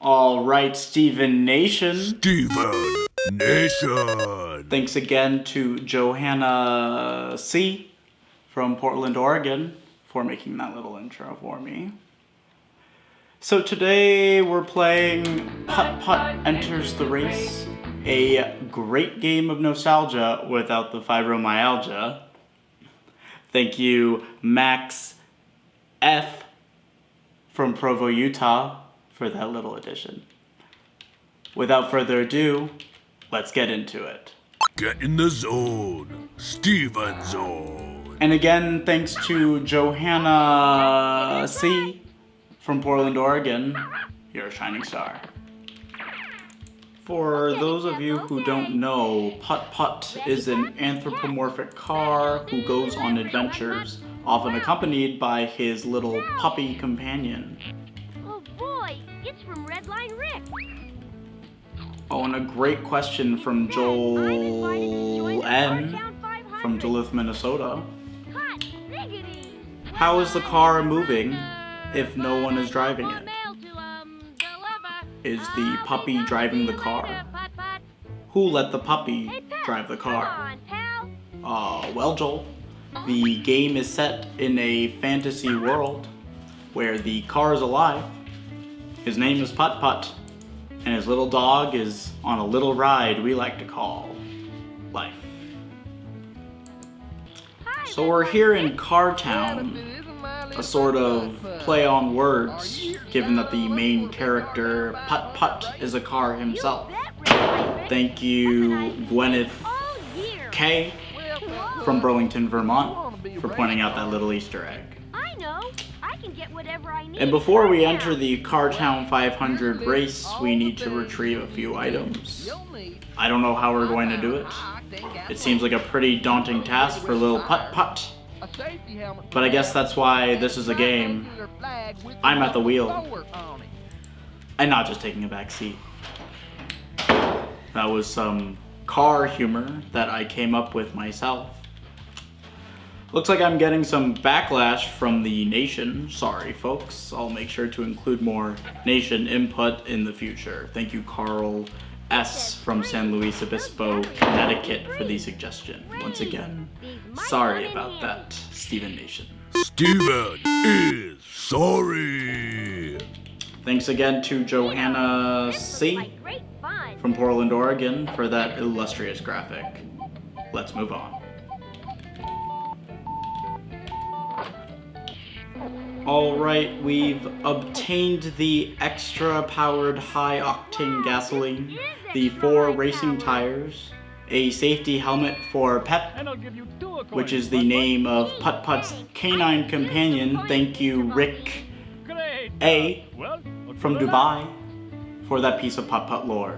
Alright, Steven Nation. Steven Nation. Thanks again to Johanna C. from Portland, Oregon for making that little intro for me. So today we're playing Putt Putt Enters the Race, a great game of nostalgia without the fibromyalgia. Thank you, Max F. from Provo, Utah, for that little addition. Without further ado, let's get into it. Get in the zone. Steven Zone. And again, thanks to Johanna C. from Portland, Oregon. You're a shining star. For those of you who don't know, Putt Putt is an anthropomorphic car who goes on adventures, often accompanied by his little puppy companion. Oh boy, it's from Redline Rick. Oh, and a great question from Joel N. from Duluth, Minnesota. How is the car moving if no one is driving it? Is the puppy driving the car? Who let the puppy drive the car? Well, Joel, the game is set in a fantasy world where the car is alive. His name is Putt Putt, and his little dog is on a little ride we like to call life. So we're here in Car Town, a sort of play on words, given that the main character, Putt Putt, is a car himself. Thank you, Gwyneth K. from Burlington, Vermont, for pointing out that little Easter egg. I know. I can get whatever I need. And before we enter the Cartown 500 race, we need to retrieve a few items. I don't know how we're going to do it. It seems like a pretty daunting task for little Putt Putt. But I guess that's why this is a game. I'm at the wheel. And not just taking a back seat. That was some car humor that I came up with myself. Looks like I'm getting some backlash from the nation. Sorry, folks. I'll make sure to include more nation input in the future. Thank you, Carl S. from San Luis Obispo, Connecticut, for the suggestion. Once again, sorry about that, Steven Nation. Steven is sorry. Thanks again to Johanna C. from Portland, Oregon, for that illustrious graphic. Let's move on. Alright, we've obtained the extra powered high octane gasoline, the 4 racing tires, a safety helmet for Pep, which is the name of Putt Putt's canine companion. Thank you, Rick A. from Dubai, for that piece of Putt Putt lore.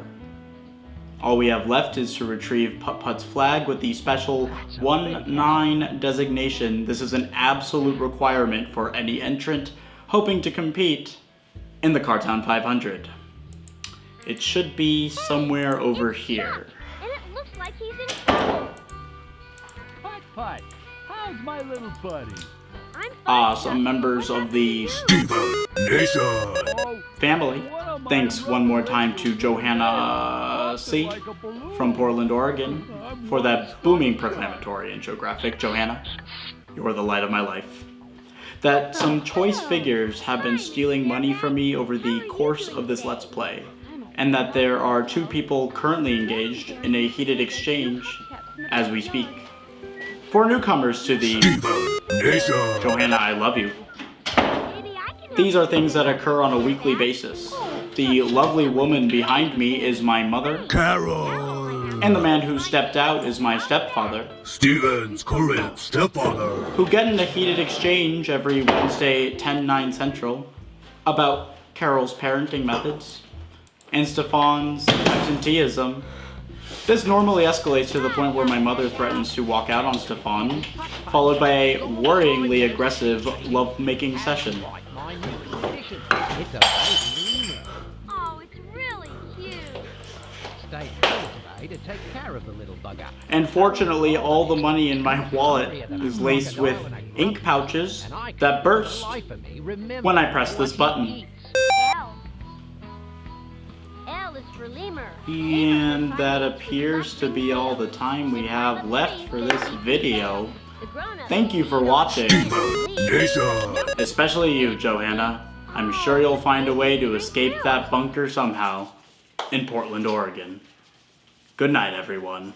All we have left is to retrieve Putt Putt's flag with the special 1-9 designation. This is an absolute requirement for any entrant hoping to compete in the Cartown 500. It should be somewhere over here. And it looks like he's in trouble. Putt Putt, how's my little buddy? Some members of the Steven Nation. family. Thanks one more time to Johanna C. from Portland, Oregon, for that booming proclamatory intro graphic. Johanna, you're the light of my life. That some choice figures have been stealing money from me over the course of this Let's Play, and that there are 2 people currently engaged in a heated exchange as we speak. For newcomers to the Nation. Johanna, I love you. These are things that occur on a weekly basis. The lovely woman behind me is my mother, Carol. and the man who stepped out is my stepfather, Steven's current stepfather. who get in a heated exchange every Wednesday at 10/9 Central about Carol's parenting methods and Stefan's absenteeism. This normally escalates to the point where my mother threatens to walk out on Stefan, followed by a worryingly aggressive love-making session. Oh, it's really cute. Stay home today to take care of the little bugger. And fortunately, all the money in my wallet is laced with ink pouches that burst when I press this button. is for Lemur. And that appears to be all the time we have left for this video. Thank you for watching. Nation. Especially you, Johanna. I'm sure you'll find a way to escape that bunker somehow in Portland, Oregon. Good night, everyone.